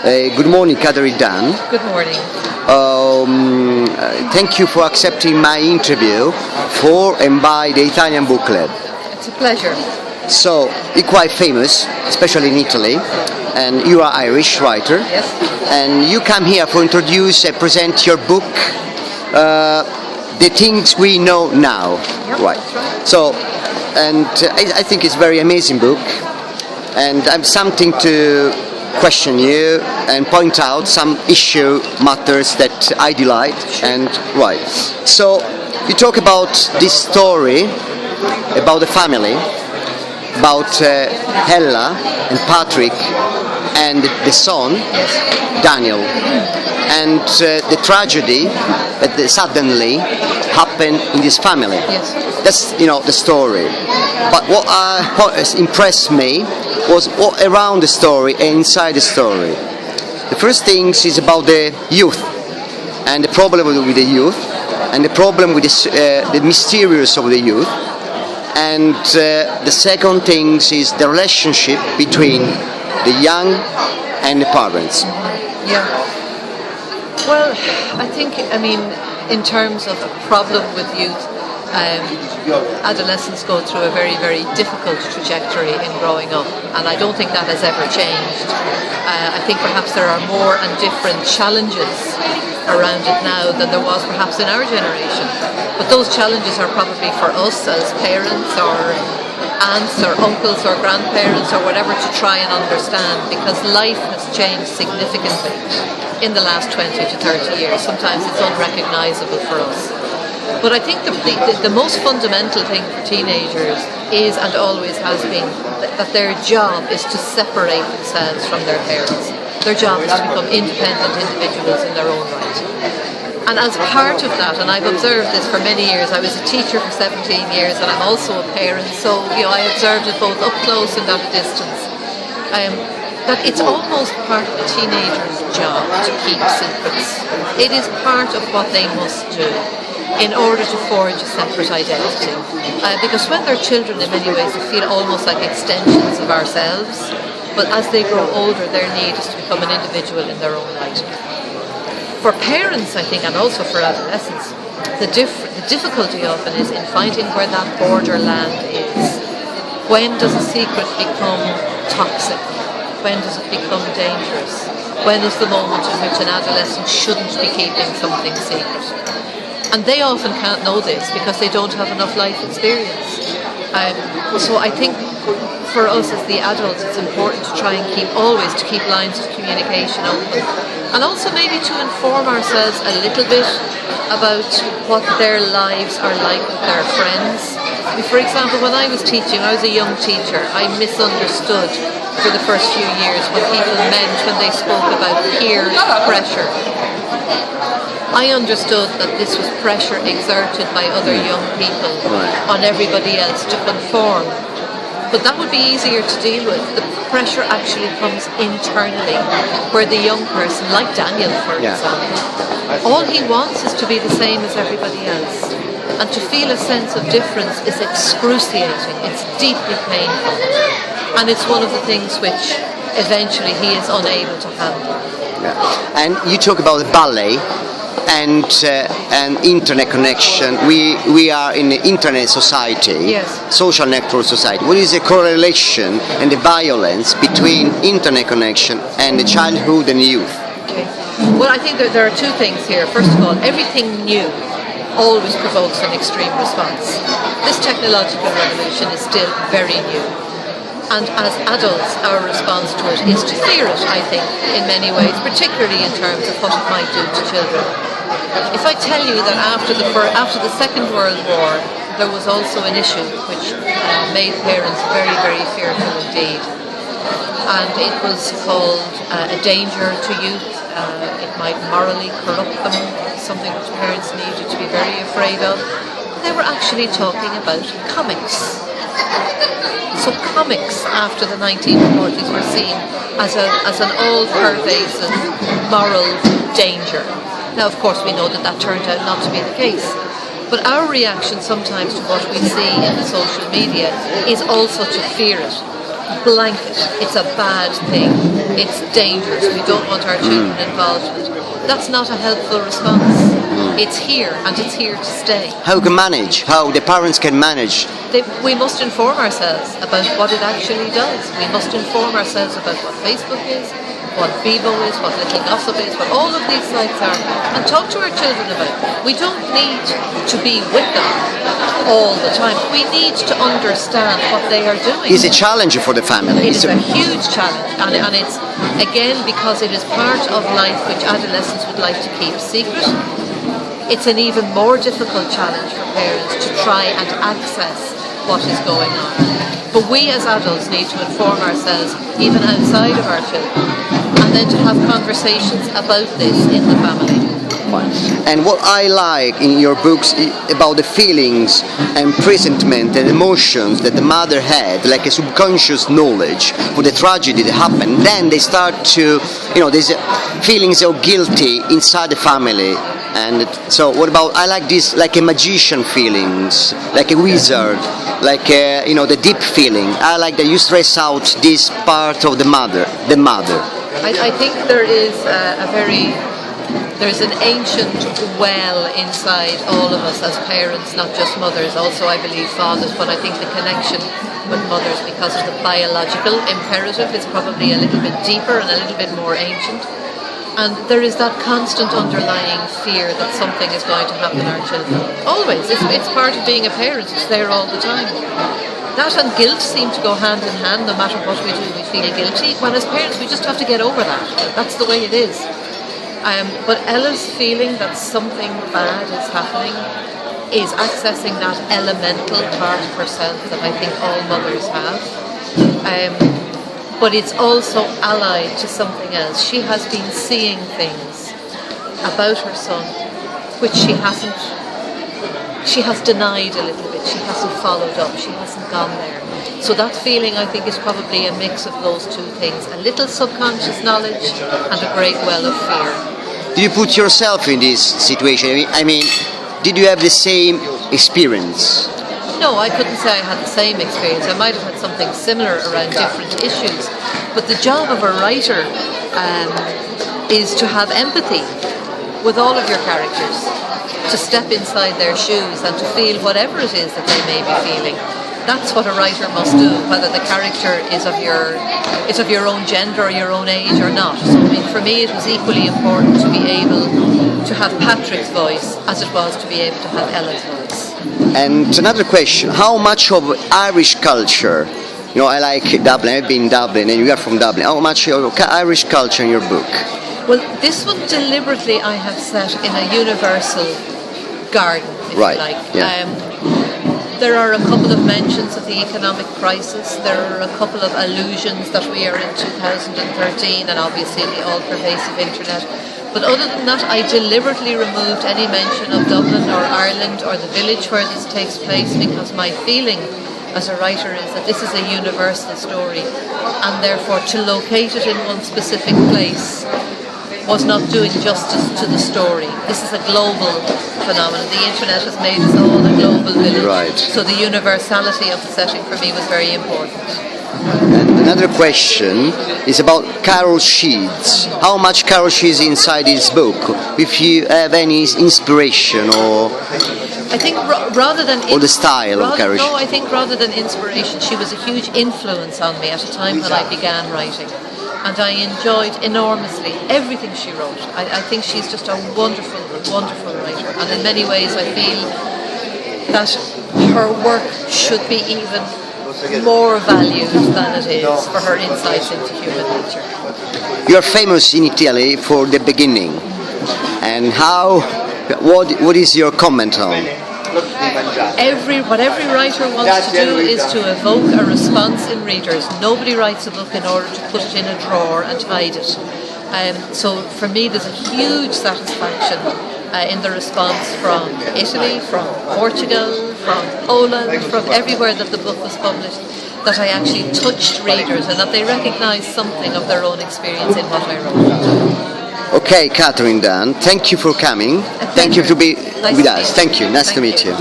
Good morning, Kadri Dan. Good morning. Thank you for accepting my interview for and by the Italian Book Club. It's a pleasure. So, you're quite famous, especially in Italy, and you are Irish writer. Yes. And you come here to introduce and present your book, The Things We Know Now. Yep, right. That's right. So, and I think it's a very amazing book, and I'm something to question you and point out some matters that I delight. Sure. And right. So, you talk about this story about the family, about Ella and Patrick and the son, Daniel, and the tragedy that suddenly happened in this family. Yes. That's the story. But what impressed me was what around the story and inside the story. The first thing is about the youth and the problem with the youth and the problem with the mysterious of the youth. And the second thing is the relationship between the young and the parents. Yeah. Well, I think, in terms of a problem with youth, adolescents go through a very, very difficult trajectory in growing up, and I don't think that has ever changed. I think perhaps there are more and different challenges around it now than there was perhaps in our generation. But those challenges are probably for us as parents or aunts or uncles or grandparents or whatever to try and understand, because life has changed significantly in the last 20 to 30 years. Sometimes it's unrecognisable for us. But I think the most fundamental thing for teenagers is and always has been that their job is to separate themselves from their parents. Their job is to become independent individuals in their own right. And as part of that, and I've observed this for many years, I was a teacher for 17 years and I'm also a parent, so I observed it both up close and at a distance. That it's almost part of a teenager's job to keep secrets. It is part of what they must do in order to forge a separate identity. Because when they're children, in many ways, they feel almost like extensions of ourselves. But as they grow older, their need is to become an individual in their own right. For parents, I think, and also for adolescents, the difficulty often is in finding where that borderland is. When does a secret become toxic? When does it become dangerous? When is the moment in which an adolescent shouldn't be keeping something secret? And they often can't know this because they don't have enough life experience. So I think for us as the adults, it's important to try and keep lines of communication open. And also maybe to inform ourselves a little bit about what their lives are like with their friends. For example, when I was teaching, I was a young teacher, I misunderstood for the first few years what people meant when they spoke about peer pressure. I understood that this was pressure exerted by other young people on everybody else to conform. But that would be easier to deal with. The pressure actually comes internally, where the young person, like Daniel for example, all he wants is to be the same as everybody else. And to feel a sense of difference is excruciating, it's deeply painful. And it's one of the things which eventually he is unable to handle. Yeah. And you talk about the ballet and internet connection. We are in an internet society, social network society. What is the correlation and the violence between internet connection and the childhood and youth? Okay. Well, I think that there are two things here. First of all, everything new always provokes an extreme response. This technological revolution is still very new. And as adults, our response to it is to fear it, I think, in many ways, particularly in terms of what it might do to children. If I tell you that after the Second World War, there was also an issue which made parents very, very fearful indeed. And it was called a danger to youth. It might morally corrupt them, something which parents needed to be very afraid of. They were actually talking about comics. So comics after the 1940s were seen as an all-pervasive moral danger. Now, of course, we know that turned out not to be the case. But our reaction sometimes to what we see in the social media is also to fear it. blanket, it's a bad thing, it's dangerous, we don't want our children involved in it. That's not a helpful response. It's here, and it's here to stay. How can manage? How the parents can manage? We must inform ourselves about what it actually does. We must inform ourselves about what Facebook is, what Bebo is, what Little Gossip is, what all of these sites are, and talk to our children about it. We don't need to be with them all the time. We need to understand what they are doing. It's a challenge for the family. It is a huge challenge, and it's, again, because it is part of life which adolescents would like to keep secret. It's an even more difficult challenge for parents to try and access what is going on. But we as adults need to inform ourselves, even outside of our children, and then to have conversations about this in the family. And what I like in your books about the feelings and presentment and emotions that the mother had, like a subconscious knowledge for the tragedy that happened. Then they start to, there's feelings of guilty inside the family. And so what about, I like this, like a magician feelings, like a wizard, like the deep feeling. I like that you stress out this part of the mother. I think there is there's an ancient well inside all of us as parents, not just mothers, also I believe fathers, but I think the connection with mothers, because of the biological imperative, is probably a little bit deeper and a little bit more ancient. And there is that constant underlying fear that something is going to happen to our children. Always. It's part of being a parent. It's there all the time. That and guilt seem to go hand in hand. No matter what we do, we feel guilty. Well, as parents, we just have to get over that. That's the way it is. But Ella's feeling that something bad is happening is accessing that elemental part of herself that I think all mothers have. But it's also allied to something else. She has been seeing things about her son which she has denied a little bit. She hasn't followed up. She hasn't gone there. So that feeling, I think, is probably a mix of those two things. A little subconscious knowledge and a great well of fear. Do you put yourself in this situation? I mean, did you have the same experience? No, I couldn't say I had the same experience. I might have had something similar around different issues. But the job of a writer is to have empathy with all of your characters, to step inside their shoes and to feel whatever it is that they may be feeling. That's what a writer must do, whether the character is of your own gender or your own age or not. So I mean, for me it was equally important to be able to have Patrick's voice as it was to be able to have Ella's voice. And another question, how much of Irish culture, I like Dublin, I've been in Dublin and you are from Dublin, how much of Irish culture in your book? Well, this one deliberately I have set in a universal garden, if you like. Yeah. There are a couple of mentions of the economic crisis. There are a couple of allusions that we are in 2013 and obviously the all-pervasive internet. But other than that, I deliberately removed any mention of Dublin or Ireland or the village where this takes place, because my feeling as a writer is that this is a universal story, and therefore to locate it in one specific place was not doing justice to the story. This is a global phenomenon. The internet has made us all a global village. Right. So the universality of the setting for me was very important. And another question is about Carol Sheeds. How much Carol Sheeds inside this book? If you have any inspiration or... I think rather than... Or the style of Carol Sheeds. No, I think rather than inspiration, she was a huge influence on me at a time when I began writing. And I enjoyed enormously everything she wrote. I think she's just a wonderful, wonderful writer. And in many ways I feel that her work should be even more valued than it is for her insights into human nature. You are famous in Italy for The Beginning. And what is your comment on? What every writer wants to do is to evoke a response in readers. Nobody writes a book in order to put it in a drawer and hide it. So for me there's a huge satisfaction in the response from Italy, from Portugal, from Poland, from everywhere that the book was published, that I actually touched readers and that they recognised something of their own experience in what I wrote. Okay, Catherine Dunne, thank you for coming. Thank you for being with us. Thank you. Nice to meet you.